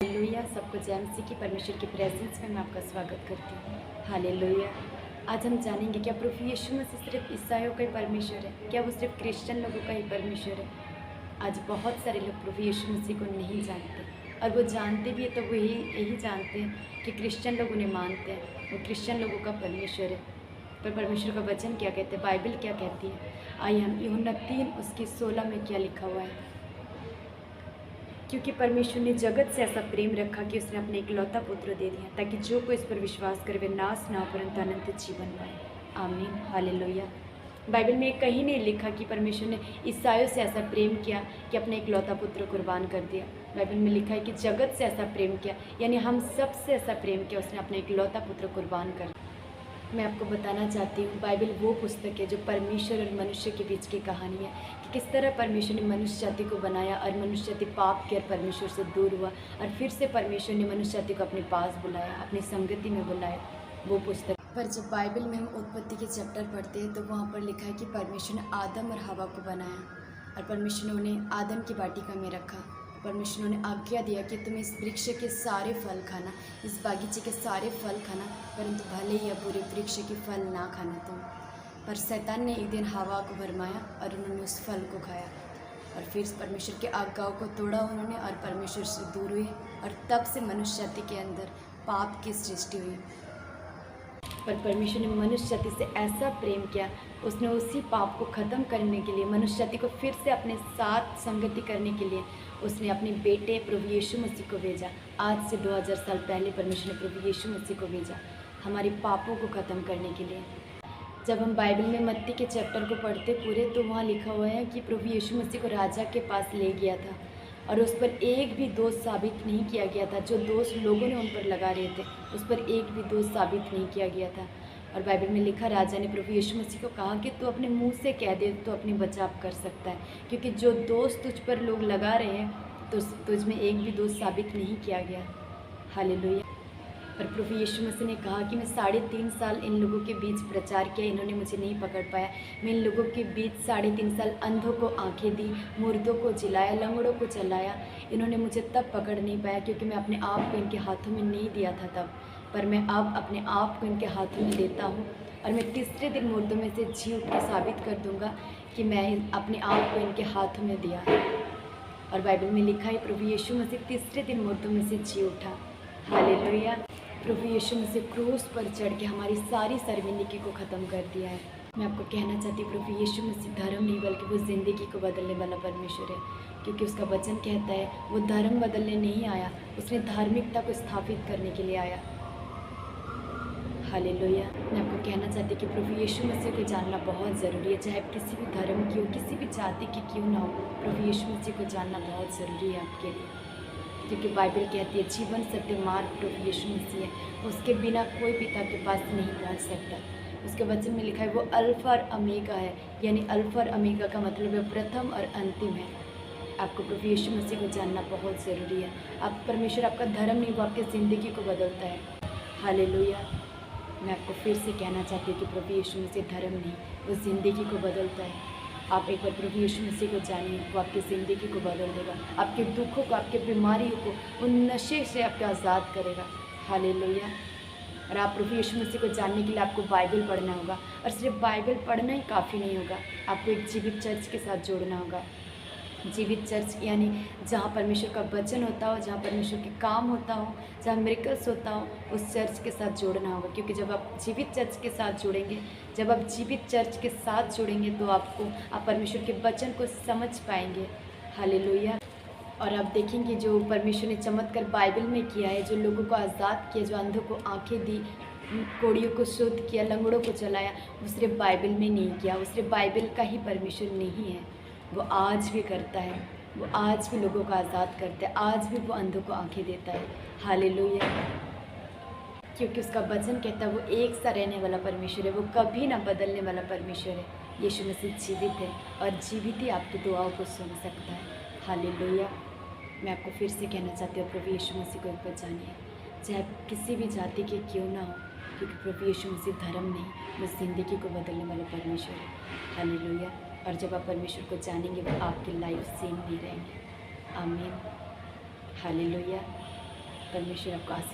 Hallelujah. सबको जय मसीह की परमेश्वर की प्रेजेंस में मैं आपका स्वागत करती हूँ। हालेलुया। आज हम जानेंगे क्या प्रभु यीशु मसीह सिर्फ ईसाइयों का ही परमेश्वर है? क्या वो सिर्फ क्रिश्चियन लोगों का ही परमेश्वर है? आज बहुत सारे लोग प्रभु यीशु मसीह को नहीं जानते, और वो जानते भी है तो वो यही जानते हैं कि क्रिश्चियन लोग उन्हें मानते हैं, वो क्रिश्चियन लोगों का परमेश्वर है। पर परमेश्वर का वचन क्या कहते हैं, बाइबल क्या कहती है? आइए हम यूहन्ना 3:16 में क्या लिखा हुआ है। क्योंकि परमेश्वर ने जगत से ऐसा प्रेम रखा कि उसने अपने इकलौता पुत्र दे दिया, ताकि जो कोई इस पर विश्वास करे वे नाश ना हो परंतु अनंत जीवन पाए। आमीन। हालेलुया। बाइबल में कहीं नहीं लिखा कि परमेश्वर ने ईसाइयों से ऐसा प्रेम किया कि अपने इकलौता पुत्र कुर्बान कर दिया। बाइबल में लिखा है कि जगत से ऐसा प्रेम किया, यानी हम सब से ऐसा प्रेम किया, उसने अपने इकलौता पुत्र कुर्बान कर दिया। मैं आपको बताना चाहती हूँ, बाइबल वो पुस्तक है जो परमेश्वर और मनुष्य के बीच की कहानी है कि किस तरह परमेश्वर ने मनुष्य जाति को बनाया और मनुष्य जाति पाप के और परमेश्वर से दूर हुआ, और फिर से परमेश्वर ने मनुष्य जाति को अपने पास बुलाया, अपनी संगति में बुलाया। वो पुस्तक पर जब बाइबल में हम उत्पत्ति के चैप्टर पढ़ते हैं तो वहाँ पर लिखा है कि परमेश्वर ने आदम और हवा को बनाया, और परमेश्वर ने उन्हें आदम की वाटिका में रखा। परमेश्वर ने आज्ञा दिया कि तुम इस वृक्ष के सारे फल खाना, इस बागीचे के सारे फल खाना, परंतु भले ही पूरे वृक्ष के फल ना खाना तुम। पर शैतान ने एक दिन हवा को भरमाया और उन्होंने उस फल को खाया, और फिर परमेश्वर के आज्ञाओं को तोड़ा उन्होंने और परमेश्वर से दूर हुए, और तब से मनुष्य जाति के अंदर पाप की सृष्टि हुई। पर परमेश्वर ने मनुष्य जाति से ऐसा प्रेम किया, उसने उसी पाप को ख़त्म करने के लिए, मनुष्य जाति को फिर से अपने साथ संगति करने के लिए उसने अपने बेटे प्रभु यीशु मसीह को भेजा। आज से 2000 साल पहले परमेश्वर ने प्रभु यीशु मसीह को भेजा हमारे पापों को ख़त्म करने के लिए। जब हम बाइबल में मत्ती के चैप्टर को पढ़ते पूरे, तो वहाँ लिखा हुआ है कि प्रभु यीशु मसीह को राजा के पास ले गया था, और उस पर एक भी दोष साबित नहीं किया गया था। जो दोष लोगों ने उन पर लगा रहे थे, उस पर एक भी दोष साबित नहीं किया गया था। और बाइबल में लिखा, राजा ने प्रभु यीशु मसीह को कहा कि तू अपने मुंह से कह दे तो अपनी बचाव कर सकता है, क्योंकि जो दोष तुझ पर लोग लगा रहे हैं तो तुझ में एक भी दोष साबित नहीं किया गया। हालेलुया। पर प्रभु यीशु मसीह ने कहा कि मैं 3.5 साल इन लोगों के बीच प्रचार किया, इन्होंने मुझे नहीं पकड़ पाया। मैं इन लोगों के बीच 3.5 साल अंधों को आंखें दी, मुर्दों को जिलाया, लंगड़ों को चलाया, इन्होंने मुझे तब पकड़ नहीं पाया क्योंकि मैं अपने आप को इनके हाथों में नहीं दिया था तब। पर मैं अब अपने आप को इनके हाथों में देता हूँ, और मैं तीसरे दिन मुर्दों में से जी उठ के साबित कर दूँगा कि मैं अपने आप को इनके हाथों में दिया है। और बाइबल में लिखा है प्रभु यीशु मसीह तीसरे दिन मुर्दों में से जी उठा। हालेलुया। प्रभु यीशु मसीह क्रूस पर चढ़ के हमारी सारी शर्मिंदगी को ख़त्म कर दिया है। मैं आपको कहना चाहती हूँ, प्रभु यीशु मसीह धर्म नहीं बल्कि वो ज़िंदगी को बदलने वाला परमेश्वर है, क्योंकि उसका वचन कहता है वो धर्म बदलने नहीं आया, उसने धार्मिकता को स्थापित करने के लिए आया। हालेलुया। मैं आपको कहना चाहती हूँ कि प्रभु यीशु मसीह को जानना बहुत ज़रूरी है, चाहे आप किसी भी धर्म की हो, किसी भी जाति की क्यों ना हो, प्रभु यीशु मसीह को जानना बहुत ज़रूरी है आपके लिए, क्योंकि बाइबल कहती है जीवन सत्य मार्ग प्रभु यीशु मसीह है, उसके बिना कोई पिता के पास नहीं पहुंच सकता। उसके वचन में लिखा है वो अल्फा और ओमेगा है, यानी अल्फा और ओमेगा का मतलब है प्रथम और अंतिम है। आपको प्रभु यीशु मसीह को जानना बहुत ज़रूरी है। आप परमेश्वर आपका धर्म नहीं, वो आपकी ज़िंदगी को बदलता है। हालेलुया। मैं आपको फिर से कहना चाहती हूँ कि प्रभु यीशु मसीह धर्म नहीं, वो ज़िंदगी को बदलता है। आप एक बार प्रभु यीशु मसीह को जानिए, वो आपकी ज़िंदगी को बदल देगा, आपके दुखों को, आपके बीमारियों को, उन नशे से आपको आज़ाद करेगा। हालेलुया। और आप प्रभु यीशु मसीह को जानने के लिए आपको बाइबल पढ़ना होगा, और सिर्फ बाइबल पढ़ना ही काफ़ी नहीं होगा, आपको एक जीवित चर्च के साथ जोड़ना होगा। जीवित चर्च यानी जहाँ परमेश्वर का वचन होता हो, जहाँ परमेश्वर के काम होता हो, जहाँ मिरेकल्स होता हो, उस चर्च के साथ जोड़ना होगा। क्योंकि जब आप जीवित चर्च के साथ जुड़ेंगे, जब आप जीवित चर्च के साथ जुड़ेंगे तो आप परमेश्वर के वचन को समझ पाएंगे। हालेलुया। और आप देखेंगे जो परमेश्वर ने चमत्कार बाइबल में किया है, जो लोगों को आज़ाद किया, जो अंधों को आँखें दी, कोड़ियों को शुद्ध किया, लंगड़ों को चलाया, वो सिर्फ बाइबल में नहीं किया, वो सिर्फ बाइबल का ही परमेश्वर नहीं है, वो आज भी करता है, वो आज भी लोगों को आज़ाद करता है, आज भी वो अंधों को आंखें देता है। हालेलुया। क्योंकि उसका वचन कहता है वो एक सा रहने वाला परमेश्वर है, वो कभी ना बदलने वाला परमेश्वर है। यीशु मसीह जीवित है, और जीवित ही आपकी दुआओं को सुन सकता है। हालेलुया। मैं आपको फिर से कहना चाहती हूँ, प्रभु यीशु मसीह को एक बार जानिए, चाहे आप किसी भी जाति के क्यों ना हो, क्योंकि प्रभु यीशु मसीह धर्म नहीं, वो ज़िंदगी को बदलने वाला परमेश्वर है। हालेलुया। और जब आप परमेश्वर को जानेंगे, वो आपकी लाइफ सेम नहीं रहेंगे। आमीन। हालेलुया। परमेश्वर आपको आशीष